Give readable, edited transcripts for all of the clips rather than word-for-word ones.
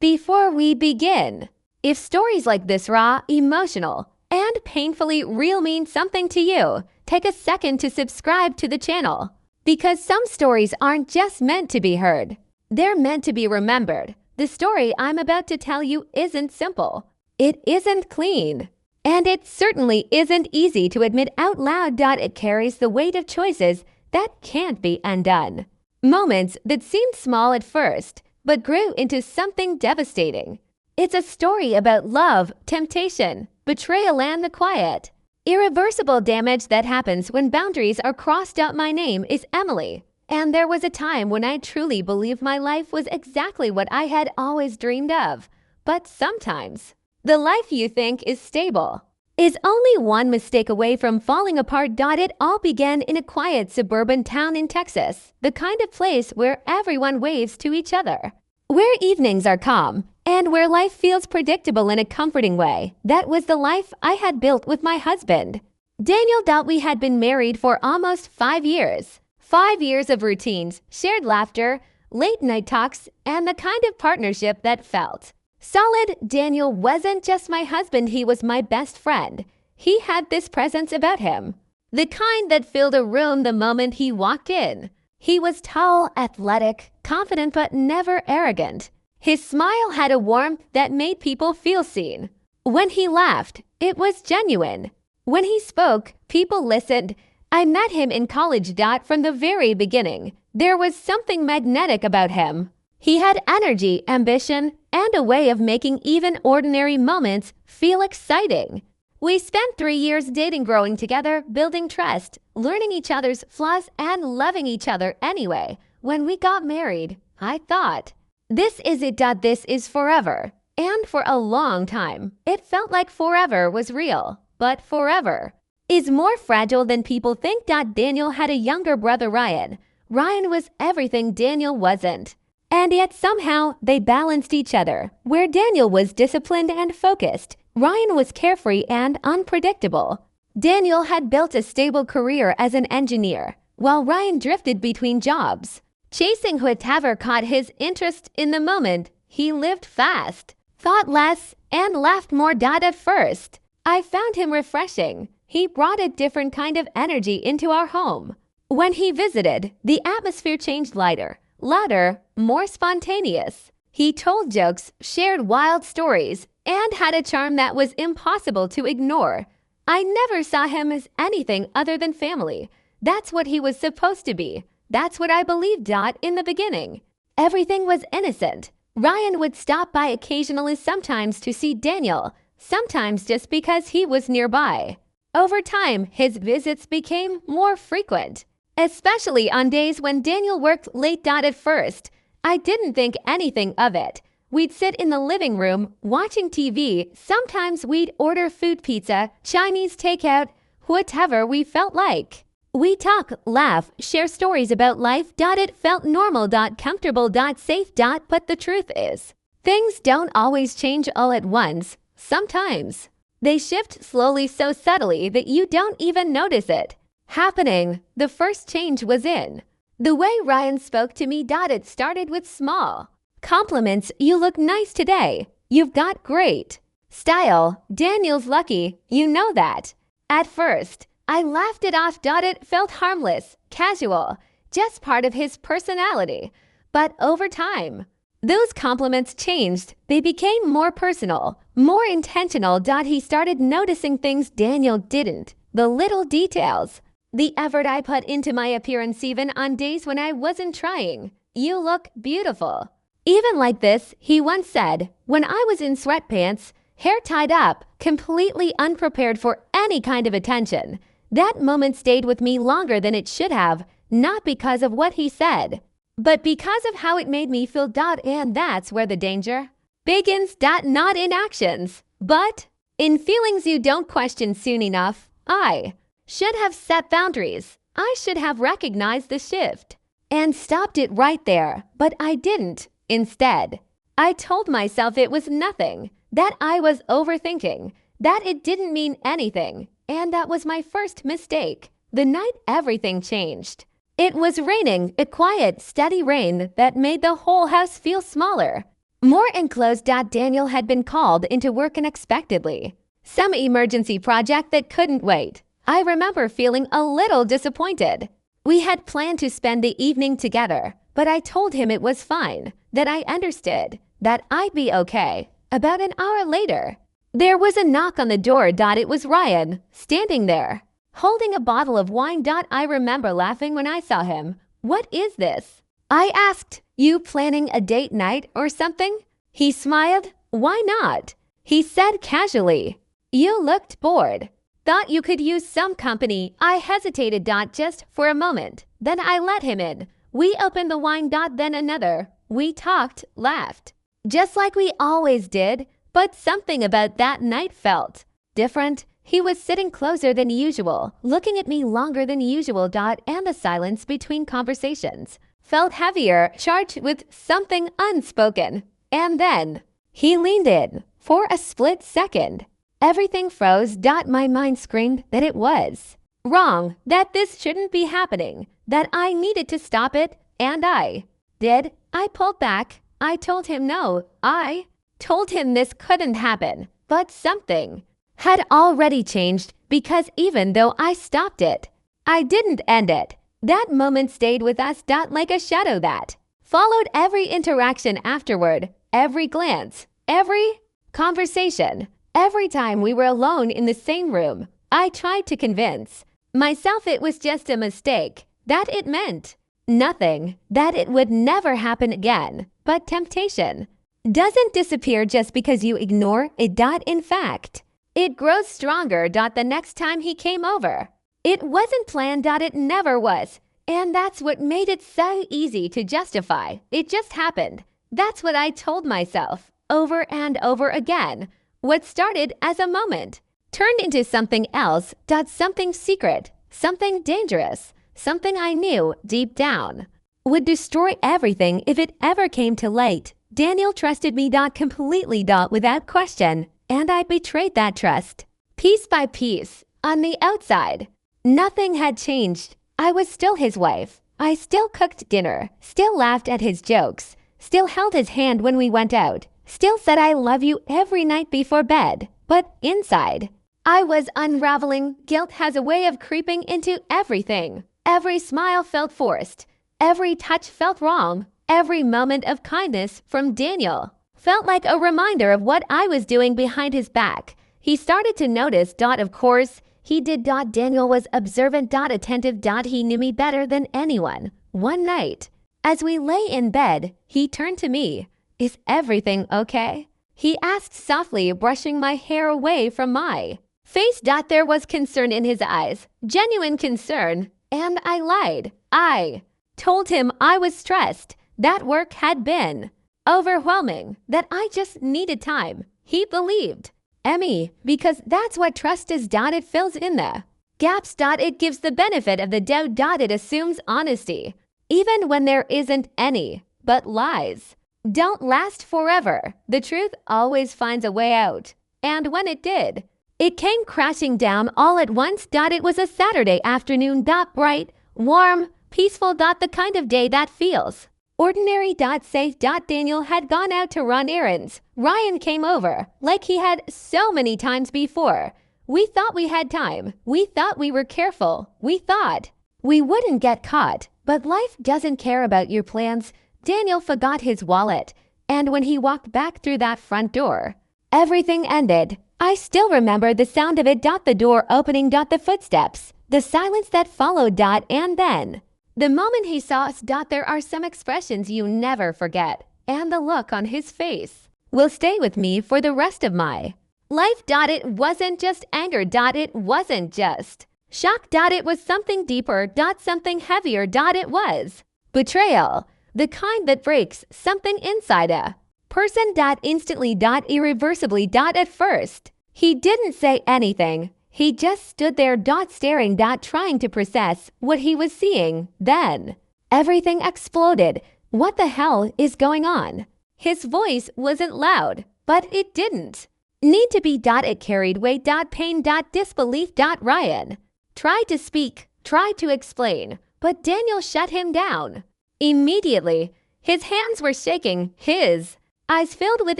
Before we begin, if stories like this raw, emotional, and painfully real mean something to you, take a second to subscribe to the channel. Because some stories aren't just meant to be heard, they're meant to be remembered. The story I'm about to tell you isn't simple. It isn't clean. And it certainly isn't easy to admit out loud. It carries the weight of choices that can't be undone. Moments that seemed small at first, but grew into something devastating. It's a story about love, temptation, betrayal, and the quiet, irreversible damage that happens when boundaries are crossed. My name is Emily, and there was a time when I truly believed my life was exactly what I had always dreamed of. But sometimes, the life you think is stable is only one mistake away from falling apart. It all began in a quiet suburban town in Texas, the kind of place where everyone waves to each other, where evenings are calm, and where life feels predictable in a comforting way. That was the life I had built with my husband, Daniel. We had been married for almost 5 years. 5 years of routines, shared laughter, late night talks, and the kind of partnership that felt solid. Daniel wasn't just my husband, he was my best friend. He had this presence about him, the kind that filled a room the moment he walked in. He was tall, athletic, confident, but never arrogant. His smile had a warmth that made people feel seen. When he laughed, it was genuine. When he spoke, people listened. I met him in college. From the very beginning, there was something magnetic about him. He had energy, ambition, and a way of making even ordinary moments feel exciting. We spent 3 years dating, growing together, building trust, learning each other's flaws, and loving each other anyway. When we got married, I thought, this is it. This is forever. And for a long time, it felt like forever was real. But forever is more fragile than people think. Daniel had a younger brother, Ryan. Ryan was everything Daniel wasn't. And yet somehow they balanced each other. Where Daniel was disciplined and focused, Ryan was carefree and unpredictable. Daniel had built a stable career as an engineer, while Ryan drifted between jobs, chasing whatever caught his interest in the moment. He lived fast, thought less, and laughed more. At first, I found him refreshing. He brought a different kind of energy into our home. When he visited, the atmosphere changed, lighter, louder, more spontaneous. He told jokes, shared wild stories, and had a charm that was impossible to ignore. I never saw him as anything other than family. That's what he was supposed to be. That's what I believed. In the beginning, everything was innocent. Ryan would stop by occasionally, sometimes to see Daniel, sometimes just because he was nearby. Over time, his visits became more frequent, especially on days when Daniel worked late. At first, I didn't think anything of it. We'd sit in the living room watching TV. Sometimes we'd order food, pizza, Chinese takeout, whatever we felt like. We talk, laugh, share stories about life. It felt normal, comfortable, safe. But the truth is, things don't always change all at once. Sometimes they shift slowly, so subtly that you don't even notice it happening. The first change was in the way Ryan spoke to me. It started with small compliments. You look nice today. You've got great style. Daniel's lucky, you know that. At first, I laughed it off. It felt harmless, casual, just part of his personality. But over time, those compliments changed. They became more personal, more intentional. He started noticing things Daniel didn't. The little details, the effort I put into my appearance, even on days when I wasn't trying. You look beautiful. Even like this, he once said, when I was in sweatpants, hair tied up, completely unprepared for any kind of attention. That moment stayed with me longer than it should have, not because of what he said, but because of how it made me feel. And that's where the danger begins. Not in actions, but in feelings you don't question soon enough. I should have set boundaries. I should have recognized the shift and stopped it right there, but I didn't. Instead, I told myself it was nothing, that I was overthinking, that it didn't mean anything, and that was my first mistake. The night everything changed. It was raining, a quiet, steady rain that made the whole house feel smaller, More enclosed. Daniel had been called into work unexpectedly. Some emergency project that couldn't wait. I remember feeling a little disappointed. We had planned to spend the evening together, but I told him it was fine, that I understood, that I'd be okay. About an hour later, there was a knock on the door. It was Ryan, standing there, holding a bottle of wine. I remember laughing when I saw him. "What is this?" I asked. "You planning a date night or something?" He smiled. "Why not?" He said casually. "You looked bored. Thought you could use some company." I hesitated. Just for a moment. Then I let him in. We opened the wine. Then another. We talked, laughed. Just like we always did. But something about that night felt different. He was sitting closer than usual, looking at me longer than usual. And the silence between conversations felt heavier, charged with something unspoken. And then he leaned in for a split second. Everything froze. My mind screamed that it was wrong, that this shouldn't be happening, that I needed to stop it, and I did. I pulled back. I told him no. I told him this couldn't happen. But something had already changed, because even though I stopped it, I didn't end it. That moment stayed with us. Like a shadow that followed every interaction afterward, every glance, every conversation. Every time we were alone in the same room, I tried to convince myself it was just a mistake, that it meant nothing, that it would never happen again. But temptation doesn't disappear just because you ignore it. In fact, it grows stronger. The next time he came over, it wasn't planned. It never was. And that's what made it so easy to justify. It just happened. That's what I told myself over and over again. What started as a moment turned into something else. Something secret, something dangerous, something I knew deep down would destroy everything if it ever came to light. Daniel trusted me completely without question, and I betrayed that trust. Piece by piece, on the outside, nothing had changed. I was still his wife. I still cooked dinner, still laughed at his jokes, still held his hand when we went out, still said I love you every night before bed. But inside, I was unraveling. Guilt has a way of creeping into everything. Every smile felt forced. Every touch felt wrong. Every moment of kindness from Daniel felt like a reminder of what I was doing behind his back. He started to notice. Of course, he did. Daniel was observant. Attentive. He knew me better than anyone. One night, as we lay in bed, he turned to me. "Is everything okay?" he asked softly, brushing my hair away from my face. There was concern in his eyes, genuine concern, and I lied. I told him I was stressed, that work had been overwhelming, that I just needed time. He believed Emmy, because that's what trust is. It fills in the gaps. It gives the benefit of the doubt. It assumes honesty, even when there isn't any. But lies don't last forever. The truth always finds a way out. And when it did, it came crashing down all at once. It was a Saturday afternoon. Bright, warm, peaceful. The kind of day that feels ordinary. Safe. Daniel had gone out to run errands. Ryan came over, like he had so many times before. We thought we had time. We thought we were careful. We thought we wouldn't get caught. But life doesn't care about your plans. Daniel forgot his wallet, and when he walked back through that front door, everything ended. I still remember the sound of it. The door opening. The footsteps, the silence that followed. And then the moment he saw us. There are some expressions you never forget, and the look on his face will stay with me for the rest of my life. It wasn't just anger. It wasn't just shock. It was something deeper. Something heavier. It was betrayal. The kind that breaks something inside a person. Instantly. Irreversibly. At first, he didn't say anything. He just stood there. Staring. Trying to process what he was seeing. Then everything exploded. "What the hell is going on?" His voice wasn't loud, but it didn't need to be. It carried weight. Pain. Disbelief. Ryan tried to speak, tried to explain, but Daniel shut him down. Immediately, his hands were shaking. His eyes filled with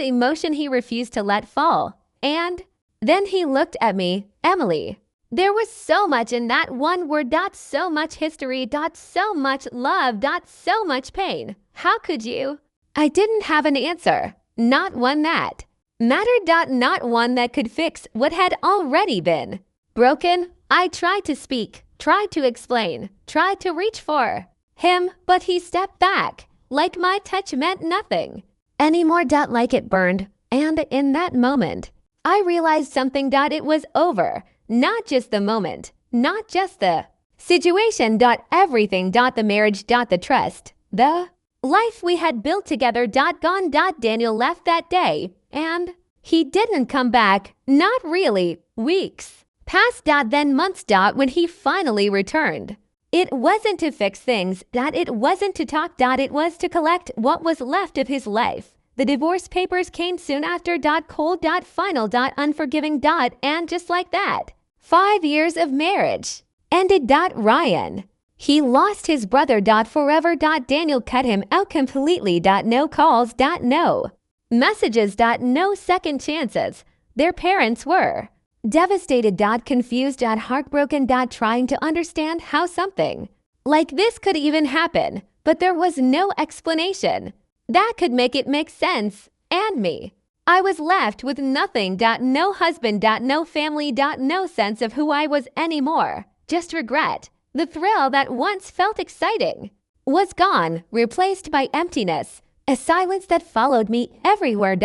emotion he refused to let fall. And then he looked at me, Emily. There was so much in that one word. So much history. So much love. So much pain. How could you? I didn't have an answer. Not one that mattered. Not one that could fix what had already been broken. I tried to speak, tried to explain, tried to reach for him, but he stepped back, like my touch meant nothing anymore. Like it burned, and in that moment, I realized something. It was over. Not just the moment, not just the situation. Everything. The marriage. The trust. The life we had built together. Gone. Daniel left that day, and he didn't come back. Not really. Weeks passed. Then months. When he finally returned, it wasn't to fix things. It wasn't to talk. It was to collect what was left of his life. The divorce papers came soon after. Cold. Final. Unforgiving. And just like that, 5 years of marriage ended. Ryan, he lost his brother. Forever. Daniel cut him out completely. No calls. No messages. No second chances. Their parents were devastated. Confused. Heartbroken. Trying to understand how something like this could even happen, but there was no explanation that could make it make sense. And me, I was left with nothing. No husband. No family. No sense of who I was anymore. Just regret. The thrill that once felt exciting was gone, replaced by emptiness, a silence that followed me everywhere.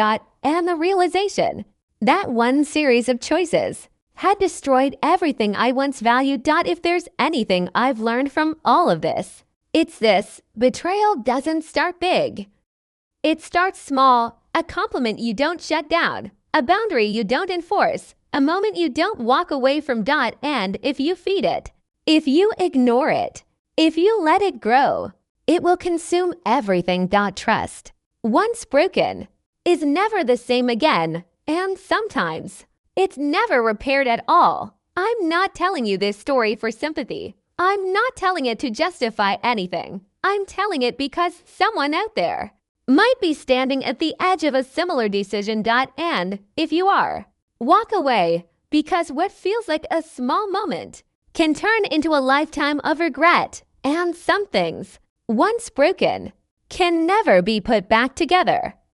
And the realization that one series of choices had destroyed everything I once valued. If there's anything I've learned from all of this, it's this: betrayal doesn't start big. It starts small. A compliment you don't shut down, a boundary you don't enforce, a moment you don't walk away from. And if you feed it, if you ignore it, if you let it grow, it will consume everything. Trust, once broken, is never the same again. And sometimes it's never repaired at all. I'm not telling you this story for sympathy. I'm not telling it to justify anything. I'm telling it because someone out there might be standing at the edge of a similar decision. And if you are, walk away, because what feels like a small moment can turn into a lifetime of regret. And some things, once broken, can never be put back together.